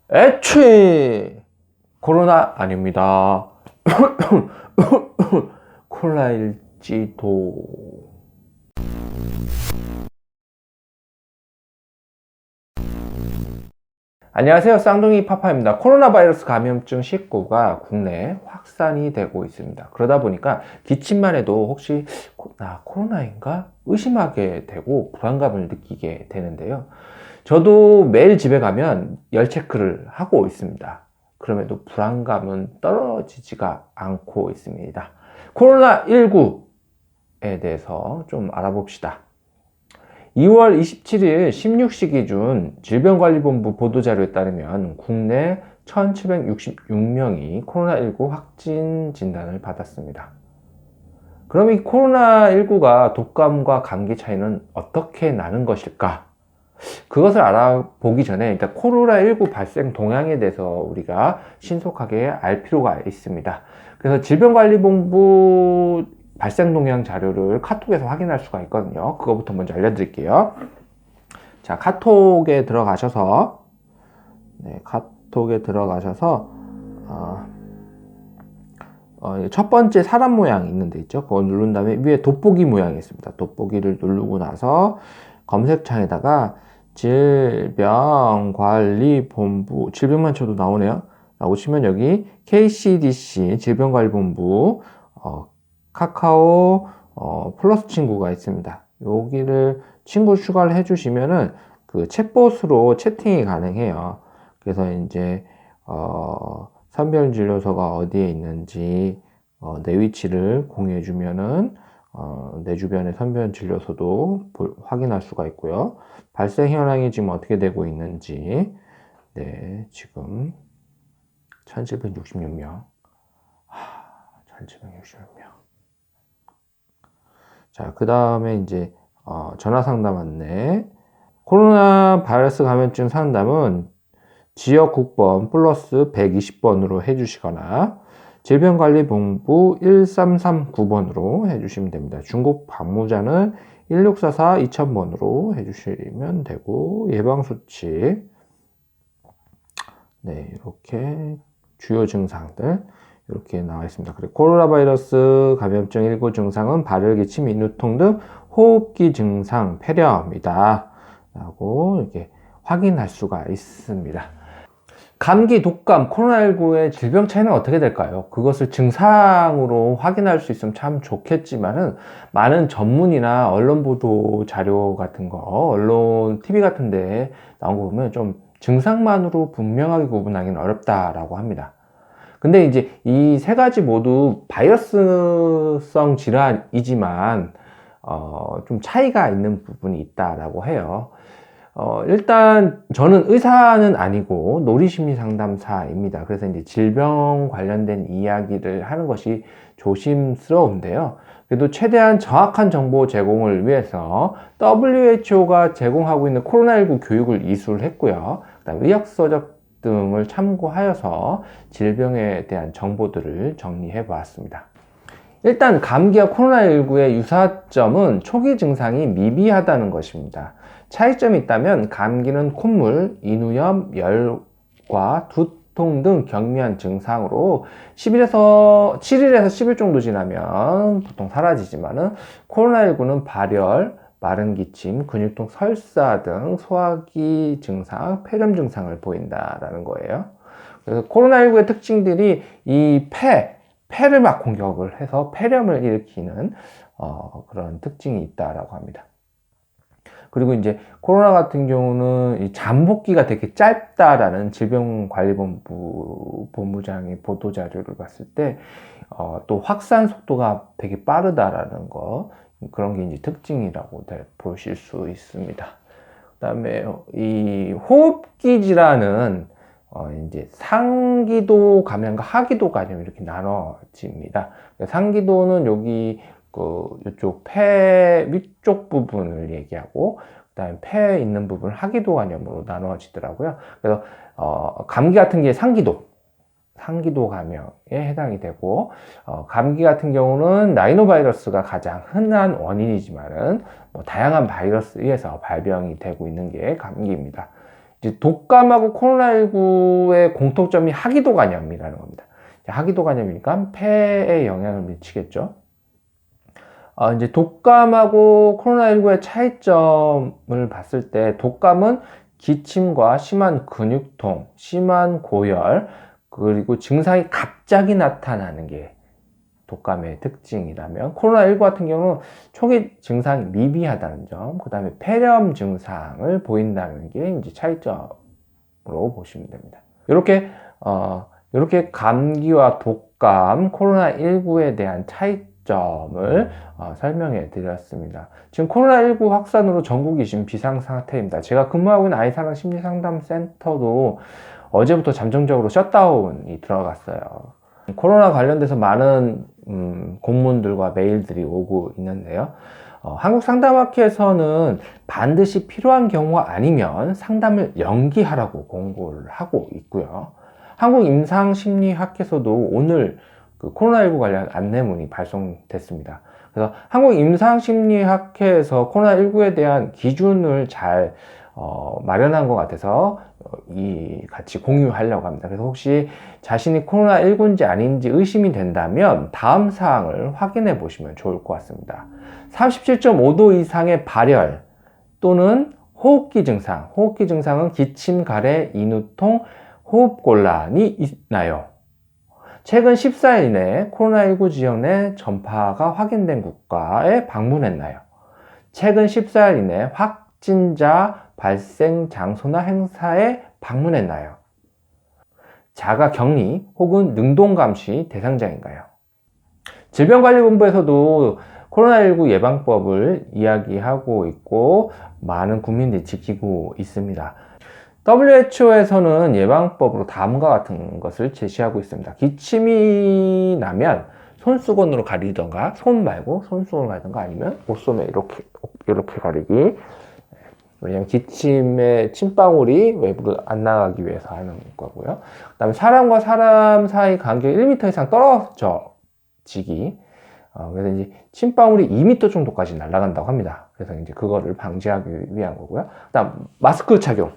애취! 코로나 아닙니다. 콜라일지도. 안녕하세요. 쌍둥이 파파입니다. 코로나 바이러스 감염증 19가 국내에 확산이 되고 있습니다. 그러다 보니까 기침만 해도 혹시 나 코로나인가 의심하게 되고 불안감을 느끼게 되는데요. 저도 매일 집에 가면 열 체크를 하고 있습니다. 그럼에도 불안감은 떨어지지가 않고 있습니다. 코로나19에 대해서 좀 알아봅시다. 2월 27일 16시 기준 질병관리본부 보도자료에 따르면 국내 1766명이 코로나19 확진 진단을 받았습니다. 그럼 이 코로나19가 독감과 감기 차이는 어떻게 나는 것일까? 그것을 알아보기 전에 일단 코로나19 발생 동향에 대해서 우리가 신속하게 알 필요가 있습니다. 그래서 질병관리본부 발생 동향 자료를 카톡에서 확인할 수가 있거든요. 그거부터 먼저 알려드릴게요. 자, 카톡에 들어가셔서 첫 번째 사람 모양 있는 데 있죠. 그거 누른 다음에 위에 돋보기 모양이 있습니다. 돋보기를 누르고 나서 검색창에다가 질병관리본부, 질병만 쳐도 나오네요. 라고 치면 여기 KCDC 질병관리본부 카카오 플러스 친구가 있습니다. 여기를 친구 추가를 해주시면은 그 챗봇으로 채팅이 가능해요. 그래서 이제 선별진료소가 어디에 있는지 내 위치를 공유해 주면은 내 주변의 선별진료소도 확인할 수가 있고요. 발생 현황이 지금 어떻게 되고 있는지, 네, 지금 1766명. 1766명. 자, 그 다음에 이제 전화 상담 안내. 코로나 바이러스 감염증 상담은 지역 국번 플러스 120번으로 해주시거나 질병관리본부 1339번으로 해주시면 됩니다. 중국 방무자는 1644 2000번으로 해주시면 되고, 예방수칙, 네, 이렇게 주요 증상들 이렇게 나와 있습니다. 그리고 코로나 바이러스 감염증 일부 증상은 발열, 기침, 인후통 등 호흡기 증상, 폐렴이다 라고 이렇게 확인할 수가 있습니다. 감기, 독감, 코로나19의 질병 차이는 어떻게 될까요? 그것을 증상으로 확인할 수 있으면 참 좋겠지만은 많은 전문이나 언론 보도 자료 같은 거, 언론, TV 같은 데 나온 거 보면 좀 증상만으로 분명하게 구분하기는 어렵다라고 합니다. 근데 이제 이 세 가지 모두 바이러스성 질환이지만 좀 차이가 있는 부분이 있다라고 해요. 일단 저는 의사는 아니고 놀이심리 상담사입니다. 그래서 이제 질병 관련된 이야기를 하는 것이 조심스러운데요. 그래도 최대한 정확한 정보 제공을 위해서 WHO가 제공하고 있는 코로나19 교육을 이수했고요. 그다음 의학서적 등을 참고하여서 질병에 대한 정보들을 정리해 보았습니다. 일단 감기와 코로나19의 유사점은 초기 증상이 미비하다는 것입니다. 차이점이 있다면 감기는 콧물, 인후염, 열과 두통 등 경미한 증상으로 7일에서 10일 정도 지나면 보통 사라지지만은 코로나19는 발열, 마른 기침, 근육통, 설사 등 소화기 증상, 폐렴 증상을 보인다라는 거예요. 그래서 코로나19의 특징들이 이 폐를 막 공격을 해서 폐렴을 일으키는 그런 특징이 있다라고 합니다. 그리고 이제 코로나 같은 경우는 이 잠복기가 되게 짧다라는 질병관리본부 본부장의 보도 자료를 봤을 때 또 확산 속도가 되게 빠르다라는 거, 그런 게 이제 특징이라고 보실 수 있습니다. 그다음에 이 호흡기 질환은 이제 상기도 감염과 하기도 감염 이렇게 나눠집니다. 상기도는 여기 이쪽 폐 위쪽 부분을 얘기하고, 그다음에 폐에 있는 부분 하기도 감염으로 나눠지더라고요. 그래서 감기 같은 게 상기도 감염에 해당이 되고, 감기 같은 경우는 라이노바이러스가 가장 흔한 원인이지만은 다양한 바이러스에 의해서 발병이 되고 있는 게 감기입니다. 이제 독감하고 코로나19의 공통점이 하기도 간염이라는 겁니다. 하기도 간염이니까 폐에 영향을 미치겠죠. 이제 독감하고 코로나19의 차이점을 봤을 때 독감은 기침과 심한 근육통, 심한 고열, 그리고 증상이 갑자기 나타나는 게 독감의 특징이라면 코로나19 같은 경우는 초기 증상이 미비하다는 점, 그 다음에 폐렴 증상을 보인다는 게 이제 차이점으로 보시면 됩니다. 이렇게 감기와 독감, 코로나19에 대한 차이점을 설명해 드렸습니다. 지금 코로나19 확산으로 전국이 지금 비상상태입니다. 제가 근무하고 있는 아이사랑 심리상담센터도 어제부터 잠정적으로 셧다운이 들어갔어요. 코로나 관련돼서 많은 공문들과 메일들이 오고 있는데요. 한국상담학회에서는 반드시 필요한 경우가 아니면 상담을 연기하라고 공고를 하고 있고요. 한국임상심리학회에서도 오늘 그 코로나19 관련 안내문이 발송됐습니다. 그래서 한국임상심리학회에서 코로나19에 대한 기준을 잘 마련한 것 같아서 같이 공유하려고 합니다. 그래서 혹시 자신이 코로나19인지 아닌지 의심이 된다면 다음 사항을 확인해 보시면 좋을 것 같습니다. 37.5도 이상의 발열 또는 호흡기 증상, 호흡기 증상은 기침, 가래, 인후통, 호흡곤란이 있나요? 최근 14일 이내 코로나19 지역 내 전파가 확인된 국가에 방문했나요? 최근 14일 이내 확진자 발생 장소나 행사에 방문했나요? 자가 격리 혹은 능동 감시 대상자인가요? 질병관리본부에서도 코로나19 예방법을 이야기하고 있고 많은 국민들이 지키고 있습니다. WHO에서는 예방법으로 다음과 같은 것을 제시하고 있습니다. 기침이 나면 손수건으로 가리던가, 손 말고 손수건으로 가리던가, 아니면 옷소매 이렇게 가리기. 왜냐면 기침의 침방울이 외부로 안 나가기 위해서 하는 거고요. 그 다음에 사람과 사람 사이 간격이 1m 이상 떨어지기. 그래서 이제 침방울이 2m 정도까지 날아간다고 합니다. 그래서 이제 그거를 방지하기 위한 거고요. 그 다음 마스크 착용.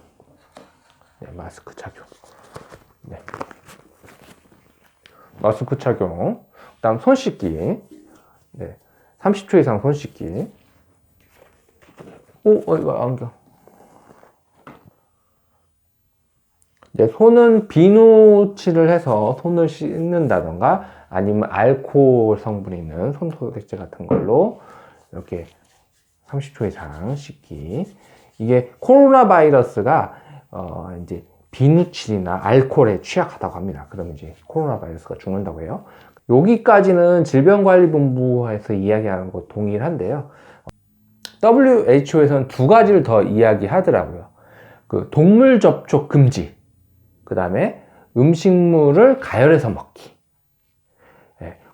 네, 마스크 착용. 네. 마스크 착용. 그 다음 손 씻기. 네. 30초 이상 손 씻기. 이거 안경. 네, 손은 비누칠을 해서 손을 씻는다던가 아니면 알코올 성분이 있는 손소독제 같은 걸로 이렇게 30초 이상 씻기. 이게 코로나 바이러스가 이제 비누칠이나 알코올에 취약하다고 합니다. 그러면 이제 코로나 바이러스가 죽는다고 해요. 여기까지는 질병관리본부에서 이야기하는 거 동일한데요. WHO에서는 두 가지를 더 이야기하더라고요. 그 동물 접촉 금지, 그 다음에 음식물을 가열해서 먹기.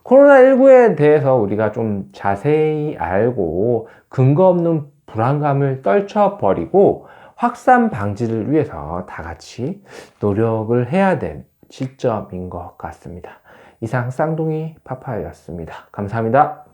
코로나19에 대해서 우리가 좀 자세히 알고 근거 없는 불안감을 떨쳐버리고 확산 방지를 위해서 다 같이 노력을 해야 될 시점인 것 같습니다. 이상 쌍둥이 파파였습니다. 감사합니다.